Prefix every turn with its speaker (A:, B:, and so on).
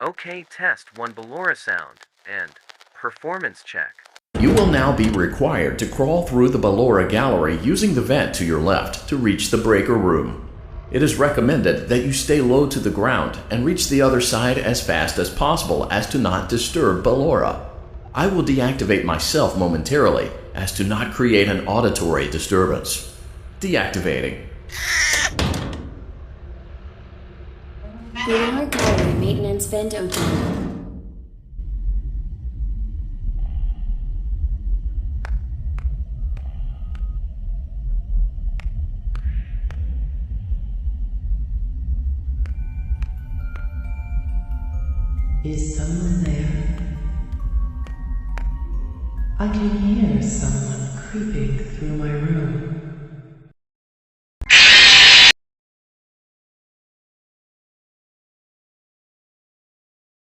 A: Okay, test 1 Ballora sound, and performance check.
B: You will now be required to crawl through the Ballora gallery using the vent to your left to reach the breaker room. It is recommended that you stay low to the ground and reach the other side as fast as possible as to not disturb Ballora. I will deactivate myself momentarily as to not create an auditory disturbance. Deactivating.
C: Llor gallery maintenance vent open.
D: Is someone there? I can hear someone creeping through my room.